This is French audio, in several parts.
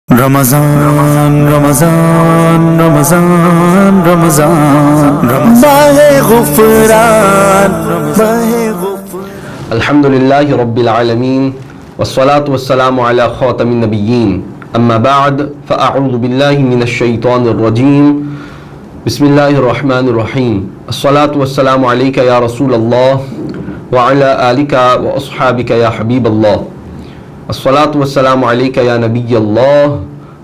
रमजान रमजान रमजान रमजान माहे गुफरान माहे गुफरान अल्हम्दुलिल्लाहि रब्बिल आलमीन वस्सलातु वस्सलामु अला खातमिन नबिय्यीन अम्मा बाद फअऊज़ु बिल्लाहि मिनश शैतानिर रजीम बिस्मिल्लाहिर रहमानिर रहीम अस्सलातु वस्सलामु अलैका या रसूलल्लाह व अला आलिका व अस्हाबिका या हबीबल्लाह अस्सलातु वस्सलामु अलैका या नबिय्यल्लाह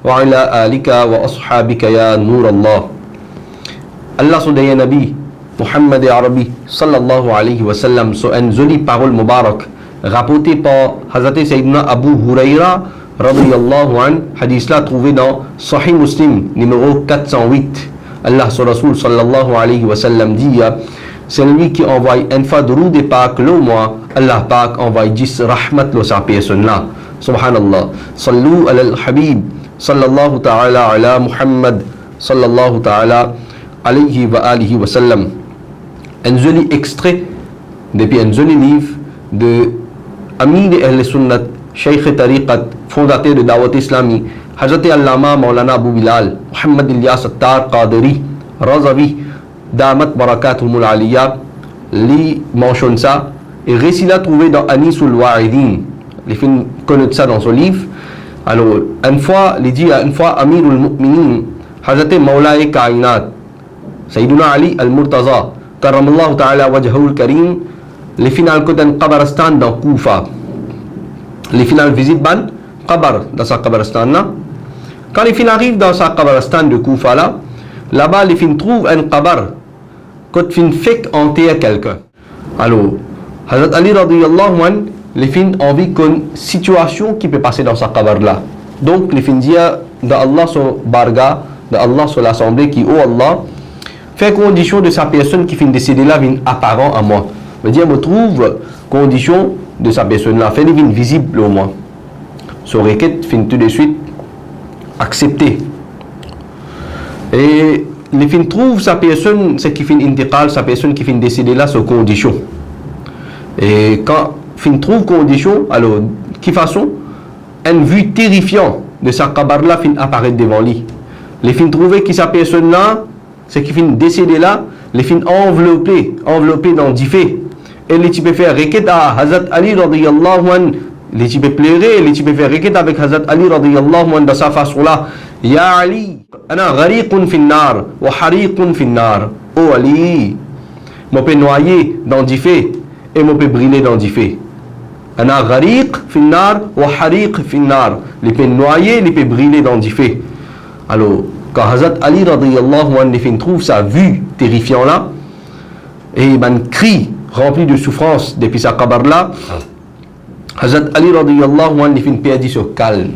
व अला आलिका व अस्हाबिका या नूरल्लाह। Allah soudaya Nabi Muhammad Arabi sallallahu alayhi wa sallam sur une jolie parole mubarak rapportée par Hazrat Sayyidina Abu Huraira radiyallahu an, hadith là trouvé dans Sahih Muslim numéro 408. Allah sur Rasoul sallallahu alayhi wa sallam dit: c'est lui qui envoie une fois de roue de Pâques le mois, Allah Pâques envoie 10 rahmat le sa personne là. Subhanallah. Sallu ala al-habib sallallahu ta'ala ala Muhammad sallallahu ta'ala alayhi wa alihi wa sallam. Un joli extrait depuis un joli livre de Amin Ahl Sunnat, Cheikh Tariqat, fondateur de Dawat Islami, Hazrat Allama Maulana Abu Bilal, Muhammad Ilyas Attar Qadiri, Razavi, Damat Barakatuhumul Aliyah, li mentionne ça, et récit là trouvé dans Anisul Wa'idin. Les films connaissent ça dans son livre. Alors, une fois, Amirul Mu'minin, Hazrat Maulay Kainat, Sayyiduna Ali al-Murtaza, Karamallahu ta'ala wajhahul karim, les finales côté Qabaristan dans Koufa. Les finales visitent Ban, Qabar, dans sa Qabaristan là. Quand les filles arrivent dans sa Qabaristan de Koufa là, là-bas les filles trouvent un Qabar, quand les filles fait enterrer quelqu'un. Alors, Hazrat Ali radiyallahu anhu, les filles ont vu qu'une situation qui peut passer dans sa Qabar là. Donc les filles disent d'Allah sur Barga, d'Allah sur l'assemblée qui, oh Allah, fait condition de sa personne qui finit décédée là vienne apparent à moi. Je veux dire, me trouve condition de sa personne là, fait vienne visible au moins. Son requête finit tout de suite accepté. Et les filles trouvent sa personne, c'est qui finit intiqal, sa personne qui finit décédée là, sur condition. Et quand fin trouve condition, alors, qui façon, une vue terrifiante de sa kabar là fin apparaître devant lui. Les fins trouver qui sa personne là, c'est qui fin décédé là, les fins enveloppé dans du fait. Et les types faire requête à Hazrat Ali radiyallahu an, les types pleurer, les types faire requête avec Hazrat Ali radiyallahu an dans sa façon là. Ya Ali, ana ghariqun fin nar, wa hariqun fin nar. Oh Ali, moi peux noyer dans du fait et moi peux brûler dans du fait. Ana ghariq fin nar wa hariq fin nar. Les peut noyer, les peut brûler dans du fait. Alors, quand Hazrat Ali radiyallahu anhu trouve sa vue terrifiante là, et un cri rempli de souffrance depuis sa kabar là, Hazrat Ali radiyallahu anhu perdit ce calme.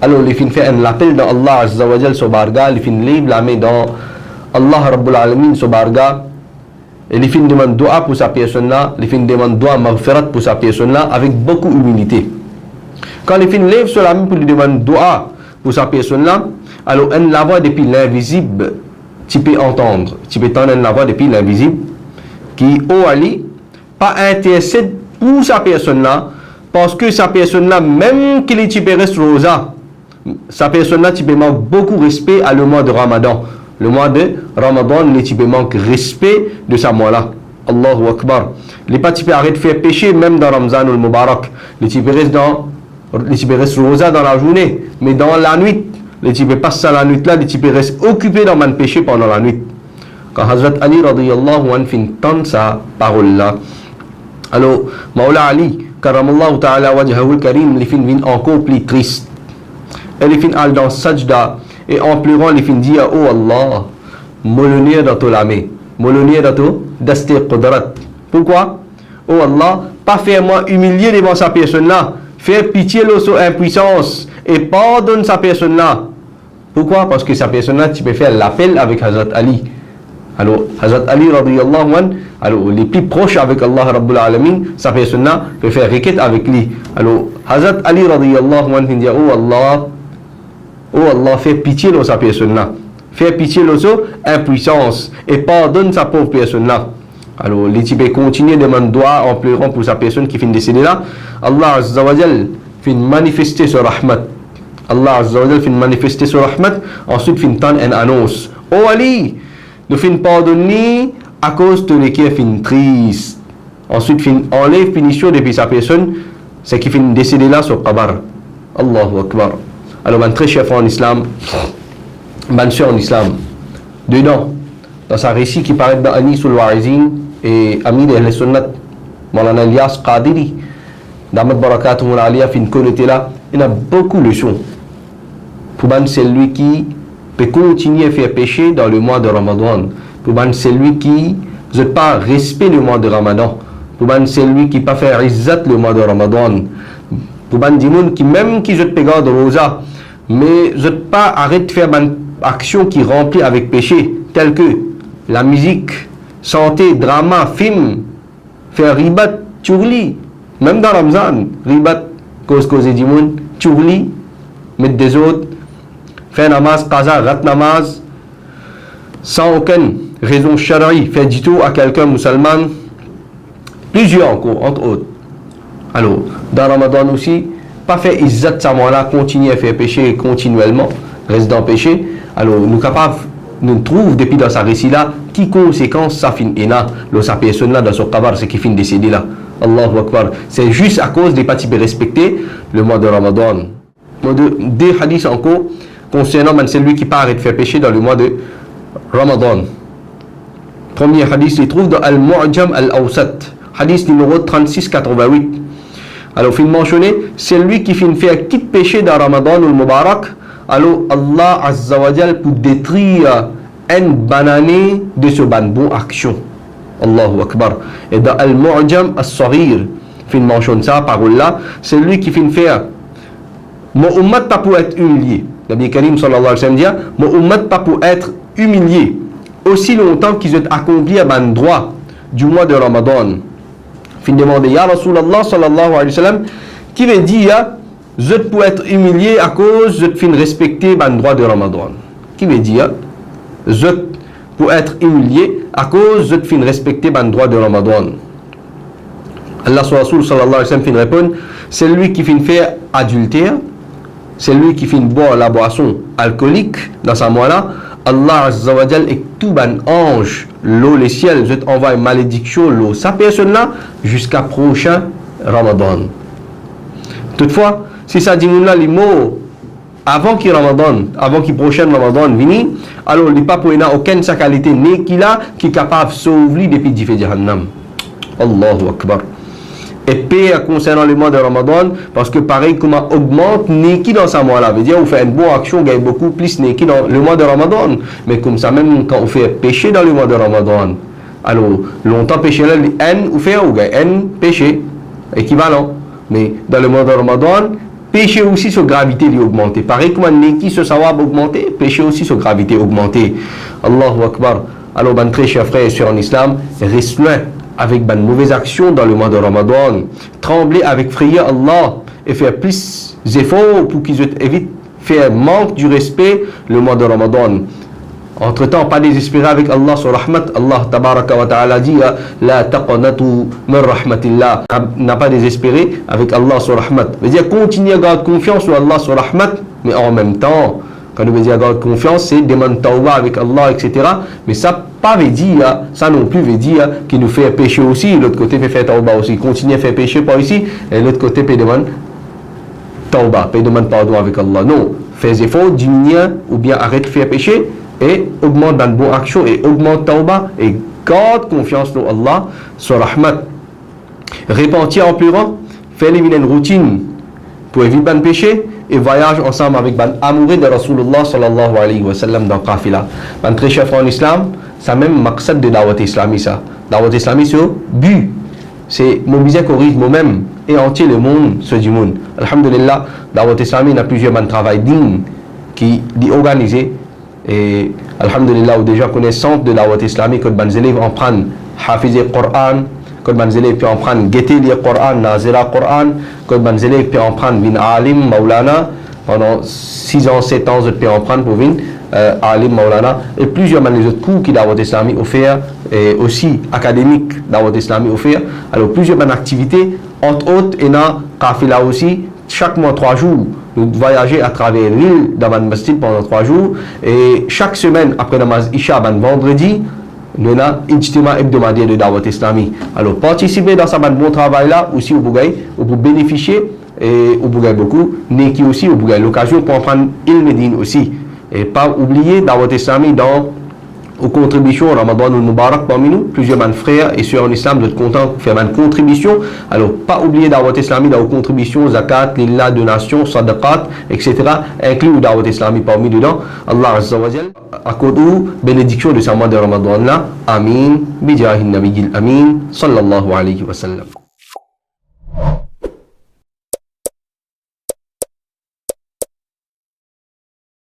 Alors, les fin fait un appel dans Allah azza wa jal sur barga, les fin lève la main dans Allah rabbul alamin sur barga, et les fin demandent dua pour sa personne là, les fin demandent dua maghfirat pour sa personne là, avec beaucoup d'humilité. Quand les fin lèvent sur la main pour lui demander dua pour sa personne là, alors une la voix depuis l'invisible, tu peux entendre, tu peux entendre la voix depuis l'invisible, qui, oh Ali, pas intercède pour sa personne là, parce que sa personne là, même qu'il est reste rosa, sa personne là, tu peux manquer beaucoup de respect à le mois de Ramadan. Le mois de Ramadan, les types manquent respect de sa mois là. Allahu Akbar. Les pas types arrêtent de faire péché même dans Ramzan ou le Mubarak. Les types restent rosa dans la journée, mais dans la nuit, les types passent à la nuit là, les types restent occupés dans le péché pendant la nuit. Quand Hazrat Ali radiyallahu anhu entend sa parole là, alors Maula Ali karamallahu ta'ala wajhahul karim, les filles viennent encore plus tristes. Et les filles allent dans sajda, et en pleurant les filles disent: oh Allah, molonnier dans ton lame, molonnier dans ton dasté qudrat. Pourquoi? Oh Allah, pas faire moi humilier devant sa personne là, faire pitié de son impuissance et pardonne sa personne là. Pourquoi? Parce que sa personne là, tu peux faire l'appel avec Hazrat Ali. Alors, Hazrat Ali radiyallahu anhu, alors les plus proches avec Allah rabbul alamin, sa personne là peut faire requête avec lui. Alors, Hazrat Ali radiyallahu anhu dit: oh Allah, fais pitié de sa personne là. Fais pitié de son impuissance et pardonne sa pauvre personne là. Alors, les types continuent de demander dua en pleurant pour sa personne qui finit décédée là. Allah azza wa jal finit manifester ce rahmat. Allah Azza wa Jal fin manifester son rahmat, ensuite fin tan en annonce. Oh Ali, nous fin pardonner à cause de l'équipe fin triste. Ensuite fin enlève punition depuis sa personne, c'est qui fin décédé là sur Qabar. Allahu Akbar. Alors, un très chef en islam, ban soeur en islam, dedans, dans sa récit qui paraît dans Anis al-Wa'izin et Amir al-Sunnat, Maulana Ilyas Qadiri, Damat Barakatuh al-Aliyah, fin communauté là, il y a beaucoup de leçons. Pour ban celui qui peut continuer à faire péché dans le mois de Ramadan. Pour ban celui qui ne veut pas respecter le mois de Ramadan. Pour ban celui qui ne peut pas faire izzat le mois de Ramadan. Pour ban dimoun qui même qui ne veut pas de rosa, mais ne veut pas arrêter de faire une action qui remplit avec péché, telles que la musique, santé, drama, film, faire ribat, tchourli, même dans Ramzan, ribat, cause dimoun, tchourli, mettre des autres, faire namaz, qaza, rat namaz, sans aucune raison shari, faire du tout à quelqu'un musulman, plusieurs encore, entre autres. Alors, dans Ramadan aussi, pas faire izzat sa là, continuer à faire péché continuellement, reste dans le péché. Alors, nous capables, nous trouvons depuis dans sa récit là, qui conséquence ça fin ena, sa personne là dans son kabar, c'est qui fin décédé là. Allahu Akbar. C'est juste à cause des parties respecter le mois de Ramadan. Des hadiths encore concernant celui qui part de faire péché dans le mois de Ramadan. Premier hadith, il trouve dans Al-Mu'jam Al-Awsat, hadith numéro 3688. Alors, il mentionné, c'est lui qui finit faire quitte péché dans Ramadan ou le Mubarak. Alors, Allah Azza wa Jal pour détruire une banane de ce bonne action. Allahu Akbar. Et dans Al-Mu'jam Al-Saghir, il mentionne ça, parole là, c'est lui qui finit faire mon ummat pas pour être humilié. Nabi Karim sallallahu alayhi wa sallam dit, mon ummat pas pour être humilié aussi longtemps qu'ils ont accompli un droit du mois de Ramadan. Fin demandé, Ya Rasulallah sallallahu alayhi wa sallam, qui veut dire, je peux être humilié à cause de fin respecter le droit de Ramadan. Qui veut dire, je peux être humilié à cause de fin respecter le droit de Ramadan. Allah sallallahu alayhi wa sallam fin répond, c'est lui qui fin faire adultère, c'est lui qui fin boire la boisson alcoolique dans sa mois-là. Allah Azza wa Jal et tout ban ange, l'eau, les ciels, je t'envoie une malédiction, l'eau, sa personne là, jusqu'à prochain Ramadan. Toutefois, si ça dit là les mots avant qu'il Ramadan, avant qu'il prochain Ramadan vienne, alors il n'y a pas pour aucune sa qualité ni qu'il a qui est capable de sauver depuis du feu Jahannam. Allahu Akbar. Et pire concernant le mois de Ramadan, parce que pareil, comment augmente Neki dans sa mois-là. Veut dire, on fait une bonne action, on gagne beaucoup plus Neki dans le mois de Ramadan. Mais comme ça, même quand on fait péché dans le mois de Ramadan, alors longtemps péché là, on fait ou gagne un péché équivalent. Mais dans le mois de Ramadan, péché aussi sur gravité lui augmenter. Pareil, comment Neki se savoir augmenter, péché aussi sur gravité augmenter. Allahu Akbar. Alors, ben, très chers frères et sœurs en islam, reste loin avec de mauvaises actions dans le mois de Ramadan, trembler avec frayeur Allah et faire plus d'efforts pour qu'ils évitent faire manque du respect le mois de Ramadan. Entre-temps, pas désespérer avec Allah sur rahmat. Allah tabaraka wa ta'ala dit la taqnatu min rahmatillah. N'a pas désespéré avec Allah sur rahmat. Veut dire continuer à garder confiance sur Allah sur rahmat, mais en même temps, quand on veut dire garder confiance, c'est demander tawbah avec Allah, etc. Mais ça pas veut dire, ça non plus veut dire qu'il nous fait pécher aussi, l'autre côté peut faire tawbah aussi. Continuer à faire pécher par ici, et l'autre côté peut demander tawbah, peut demander pardon avec Allah. Non, fais des efforts, diminue ou bien arrête de faire pécher et augmente dans de bonnes actions et augmente tawbah et garde confiance en Allah, sur rahmat. Repentir en pleurant, faire une routine pour éviter de péché et voyage ensemble avec ban amoureux de Rasulullah sallallahu alayhi wa sallam dans Qafila. Ban très chef en islam, ça même maqsad de Dawat Islami ça. Dawat Islami c'est but, c'est mobiliser moi-même et entier le monde, ceux du monde. Alhamdulillah, Dawat Islami a plusieurs ban travail digne qui est organisé et alhamdulillah, ou déjà connaissance de Dawat Islami que ban élèves en prennent hafizer Coran, que ban élèves peuvent en prendre guetter le Coran, nazira Coran, que ban élèves peuvent en prendre bin alim maulana pendant 6 ans 7 ans je peux en prendre pour venir alim maulana et plusieurs les autres cours qui Dawat Islami offert et aussi académique Dawat Islami offert. Alors plusieurs activités entre autres et dans Qafila aussi chaque mois 3 jours nous voyager à travers l'île d'Aban Masjid pendant 3 jours. Et chaque semaine, après Namaz Isha, vendredi, nous avons un ijtima hebdomadaire de Dawat Islami. Alors, participer dans ce bon travail-là, aussi, vous pouvez bénéficier, et vous pouvez beaucoup, mais qui aussi, vous pouvez l'occasion pour prendre il Médine aussi. Et pas oublier Dawat Islami aux contributions au Ramadan al-Mubarak parmi nous, plusieurs frères et sœurs en islam doivent être contents de faire une contribution. Alors, pas oublier Dawat Islami dans vos contributions, zakat, lillah, donation, sadaqat, etc. Inclus Dawat Islami parmi dedans. Allah Azza wa Jal, à côté bénédiction de ce mois de Ramadan là. Amin. Bijahin Nabiyil Amin. Sallallahu alayhi wa sallam.